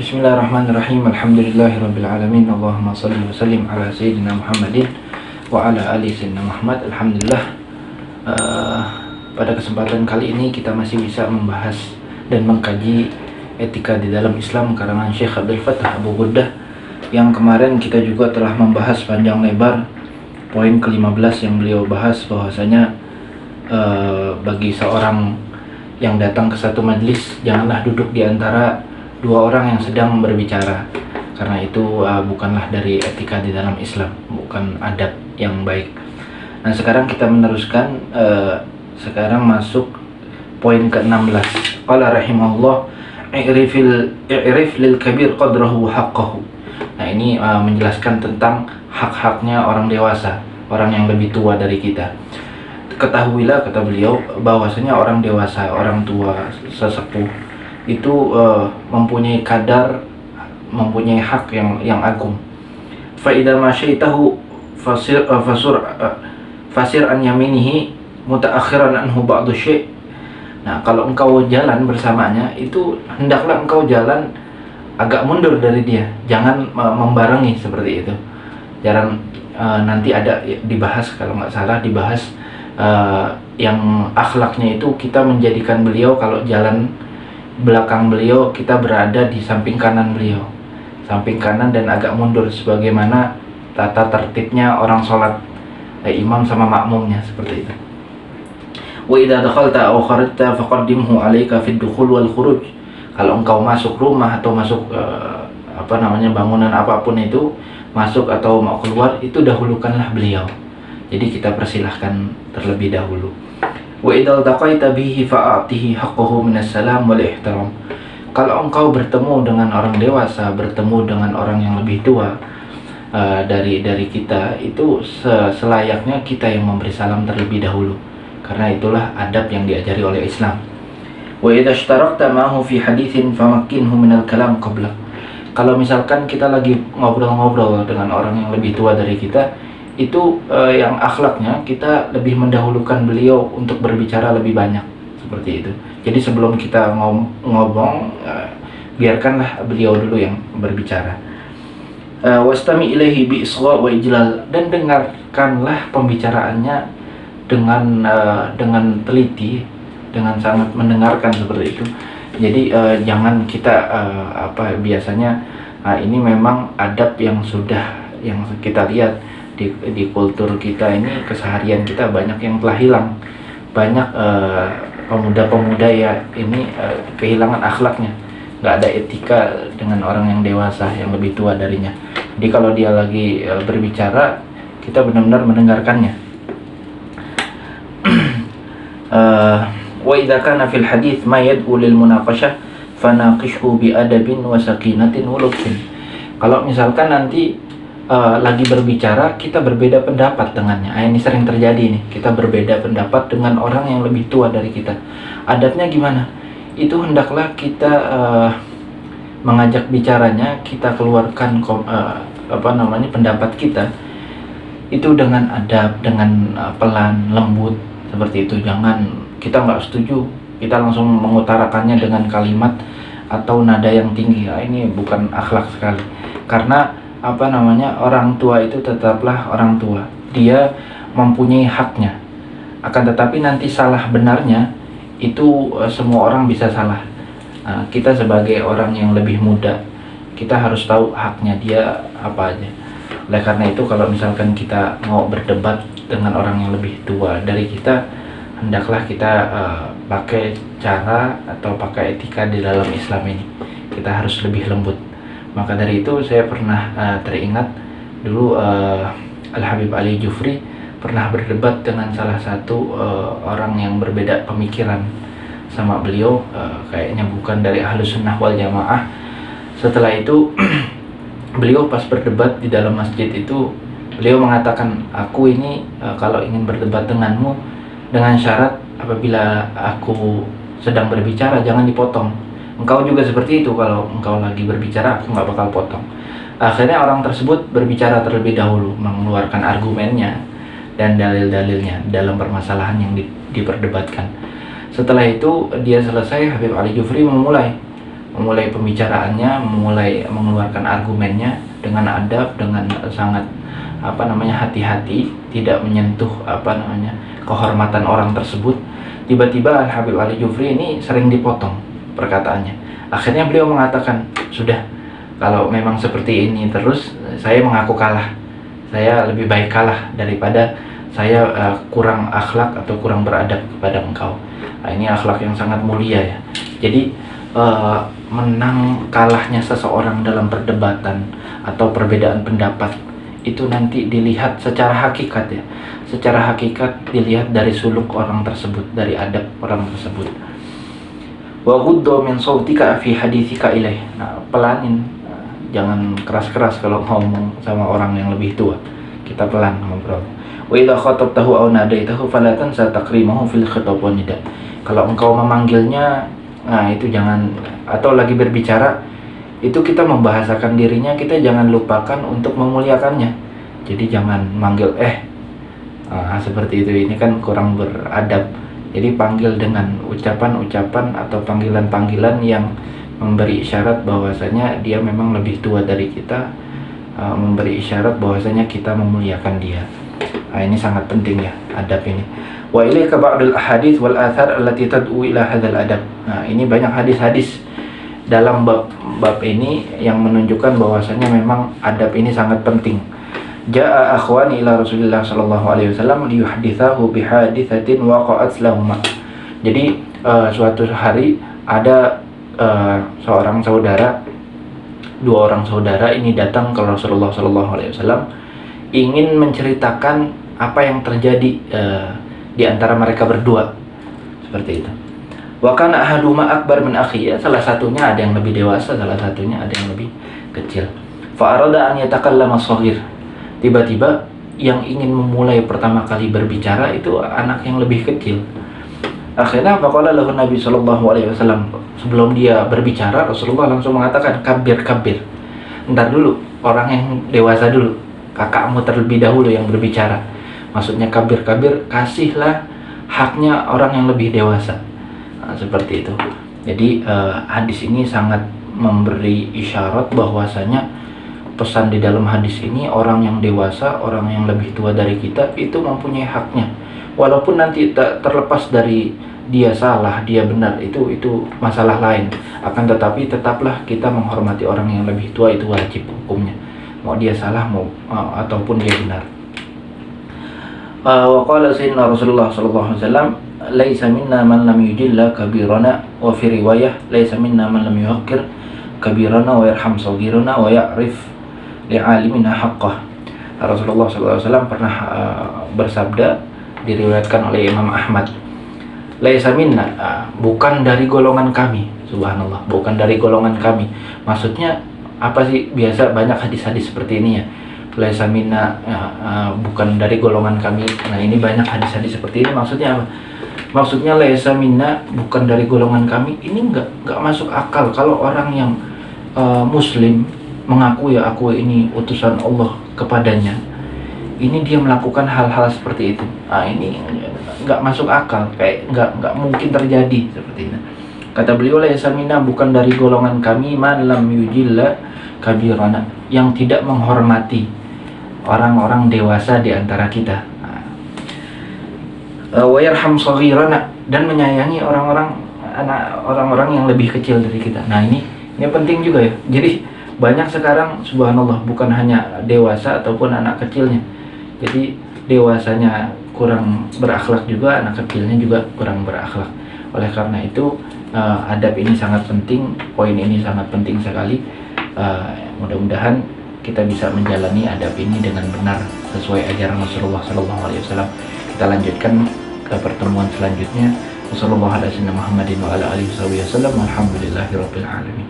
Bismillahirrahmanirrahim. Alhamdulillahirrabbilalamin. Allahumma salli wa sallim ala sayyidina Muhammadin wa ala ali sayyidina Muhammad. Alhamdulillah, pada kesempatan kali ini kita masih bisa membahas dan mengkaji etika di dalam Islam karangan Syekh Abdul Fattah Abu Ghuddah, yang kemarin kita juga telah membahas panjang lebar poin ke-15 yang beliau bahas bahwasanya bagi seorang yang datang ke satu majlis, janganlah duduk di antara dua orang yang sedang berbicara, karena itu bukanlah dari etika di dalam Islam, bukan adab yang baik. Nah, sekarang kita meneruskan, sekarang masuk poin ke-16. Qala rahimahullah, i'rif lil kabir qadrahu haqqahu. Nah, ini menjelaskan tentang hak-haknya orang dewasa, orang yang lebih tua dari kita. Ketahuilah, kata beliau, bahwasanya orang dewasa, orang tua, sesepuh itu mempunyai kadar, mempunyai hak yang agung. Fa idza ma syaitahu fasir an yaminihi mutaakhiran anhu ba'du syai'. Nah, kalau engkau jalan bersamanya, itu hendaklah engkau jalan agak mundur dari dia, jangan membarengi seperti itu. Jangan nanti ada dibahas, kalau nggak salah dibahas yang akhlaknya itu kita menjadikan beliau, kalau jalan belakang beliau kita berada di samping kanan beliau, samping kanan dan agak mundur, sebagaimana tata tertibnya orang sholat, imam sama makmumnya, seperti itu. Wa idza dakhalta aw kharajta faqaddimhu 'alaika fid dukhul wal khuruj. Kalau engkau masuk rumah atau masuk bangunan apapun itu, masuk atau mau keluar, itu dahulukanlah beliau. Jadi kita persilahkan terlebih dahulu. Wa idza taqaita bihi fa'atihi haqqahu minas salam wal ihtiram. Kalau engkau bertemu dengan orang dewasa, bertemu dengan orang yang lebih tua dari kita, itu selayaknya kita yang memberi salam terlebih dahulu, karena itulah adab yang diajari oleh Islam. Wa idza ishtarakta ma'ahu fi haditsin famakkinhu minal kalam qabla. Kalau misalkan kita lagi ngobrol-ngobrol dengan orang yang lebih tua dari kita, itu yang akhlaknya kita lebih mendahulukan beliau untuk berbicara lebih banyak, seperti itu. Jadi sebelum kita ngomong, biarkanlah beliau dulu yang berbicara. Wastami ilaihi bi isgha wa ijlal, dan dengarkanlah pembicaraannya dengan teliti, dengan sangat mendengarkan, seperti itu. Jadi jangan kita biasanya ini memang adab yang kita lihat di kultur kita ini, keseharian kita banyak yang telah hilang. Banyak pemuda-pemuda ya ini kehilangan akhlaknya, nggak ada etika dengan orang yang dewasa yang lebih tua darinya. Jadi kalau dia lagi berbicara, kita benar-benar mendengarkannya. Wa idza kana fil hadits ma yad'u lil munaqashah fanaqishhu bi adabin wa sakinatin wa lutfin. Kalau misalkan nanti lagi berbicara kita berbeda pendapat dengannya, ini sering terjadi nih, kita berbeda pendapat dengan orang yang lebih tua dari kita. Adabnya gimana? Itu hendaklah kita mengajak bicaranya, kita keluarkan pendapat kita itu dengan adab, dengan pelan, lembut, seperti itu. Jangan kita nggak setuju, kita langsung mengutarakannya dengan kalimat atau nada yang tinggi. Ini bukan akhlak sekali, karena orang tua itu tetaplah orang tua, dia mempunyai haknya. Akan tetapi nanti salah benarnya itu semua orang bisa salah. Kita sebagai orang yang lebih muda, kita harus tahu haknya dia apa aja. Oleh karena itu, kalau misalkan kita mau berdebat dengan orang yang lebih tua dari kita, hendaklah kita pakai cara atau pakai etika di dalam Islam ini. Kita harus lebih lembut. Maka dari itu saya pernah teringat dulu Al-Habib Ali Jufri pernah berdebat dengan salah satu orang yang berbeda pemikiran sama beliau, kayaknya bukan dari Ahlus Sunnah wal Jamaah. Setelah itu beliau pas berdebat di dalam masjid itu, beliau mengatakan, aku ini kalau ingin berdebat denganmu dengan syarat apabila aku sedang berbicara jangan dipotong. Engkau juga seperti itu, kalau engkau lagi berbicara aku nggak bakal potong. Akhirnya orang tersebut berbicara terlebih dahulu, mengeluarkan argumennya dan dalil-dalilnya dalam permasalahan yang diperdebatkan. Setelah itu dia selesai, Habib Ali Jufri memulai memulai pembicaraannya, memulai mengeluarkan argumennya dengan adab, dengan sangat hati-hati, tidak menyentuh kehormatan orang tersebut. Tiba-tiba Al-Habib Ali Jufri ini sering dipotong perkataannya. Akhirnya beliau mengatakan, sudah, kalau memang seperti ini terus, saya mengaku kalah. Saya lebih baik kalah daripada saya kurang akhlak atau kurang beradab kepada engkau. Nah, ini akhlak yang sangat mulia ya. Jadi menang kalahnya seseorang dalam perdebatan atau perbedaan pendapat itu nanti dilihat secara hakikat ya. Secara hakikat dilihat dari suluk orang tersebut, dari adab orang tersebut. Wa ghuddu min sautika fi haditsika ilaih. Nah, pelanin, jangan keras-keras kalau ngomong sama orang yang lebih tua. Kita pelan ngobrol. Wa idza khatabtahu aw nadaitahu fala tansa takrimahu fil khitab wa nida. Kalau engkau memanggilnya, nah itu jangan, atau lagi berbicara, itu kita membahasakan dirinya, kita jangan lupakan untuk memuliakannya. Jadi jangan manggil seperti itu, ini kan kurang beradab. Jadi panggil dengan ucapan-ucapan atau panggilan-panggilan yang memberi isyarat bahwasanya dia memang lebih tua dari kita, memberi isyarat bahwasanya kita memuliakan dia. Nah, ini sangat penting ya, adab ini. Wa ilaika ba'dul ahadits wal athar allati tad'u ila hadzal adab. Nah, ini banyak hadis-hadis dalam bab ini yang menunjukkan bahwasanya memang adab ini sangat penting. Ja'a akhwani ila Rasulillah sallallahu alaihi wasallam liyuhditsahu bihaditsatin waqa'at lahum. Jadi suatu hari ada seorang saudara, dua orang saudara ini datang ke Rasulullah sallallahu alaihi wasallam ingin menceritakan apa yang terjadi di antara mereka berdua, seperti itu. Wa kana ahaduma akbar min akhi, ya, salah satunya ada yang lebih dewasa, salah satunya ada yang lebih kecil. Fa arada an yatakallama shaghir. Tiba-tiba yang ingin memulai pertama kali berbicara itu anak yang lebih kecil. Akhirnya faqala lahu Nabi sallallahu alaihi wasallam, sebelum dia berbicara Rasulullah langsung mengatakan, kabir. Entar dulu, orang yang dewasa dulu, kakakmu terlebih dahulu yang berbicara. Maksudnya kabir, kasihlah haknya orang yang lebih dewasa. Nah, seperti itu. Jadi hadis ini sangat memberi isyarat bahwasanya pesan di dalam hadis ini, orang yang dewasa, orang yang lebih tua dari kita itu mempunyai haknya. Walaupun nanti terlepas dari dia salah, dia benar, itu masalah lain. Akan tetapi tetaplah kita menghormati orang yang lebih tua, itu wajib hukumnya. Mau dia salah ataupun dia benar. Wa qala sayyidina Rasulullah sallallahu alaihi wasallam, laisa minna man lam yujilla kabirana, wa fi riwayah laisa minna man lam yuhaqqir kabirana wa yarham saghirana wa ya'rif li'alimina haqqah. Rasulullah sallallahu alaihi wasallam pernah bersabda, diriwayatkan oleh Imam Ahmad, laisa minna, bukan dari golongan kami. Subhanallah, bukan dari golongan kami. Maksudnya apa sih? Biasa banyak hadis-hadis seperti ini ya, laisa minna, bukan dari golongan kami. Nah, ini banyak hadis-hadis seperti ini. Maksudnya apa? Maksudnya laisa minna, bukan dari golongan kami. Ini enggak masuk akal kalau orang yang muslim mengaku ya, aku ini utusan Allah kepadanya, ini dia melakukan hal-hal seperti itu. Nah, ini enggak masuk akal, kayak enggak mungkin terjadi seperti itu. Kata beliau, laisa minna, bukan dari golongan kami, man lam yujilla kabirana, yang tidak menghormati orang-orang dewasa di antara kita. Wa yarham saghirana, dan menyayangi orang-orang yang lebih kecil dari kita. Nah, ini penting juga ya. Jadi banyak sekarang subhanallah, bukan hanya dewasa ataupun anak kecilnya. Jadi dewasanya kurang berakhlak juga, anak kecilnya juga kurang berakhlak. Oleh karena itu adab ini sangat penting, poin ini sangat penting sekali. Mudah-mudahan kita bisa menjalani adab ini dengan benar sesuai ajaran Rasulullah SAW. Kita lanjutkan ke pertemuan selanjutnya. Wassalamualaikum warahmatullahi wabarakatuh. Alhamdulillahirabbil alamin.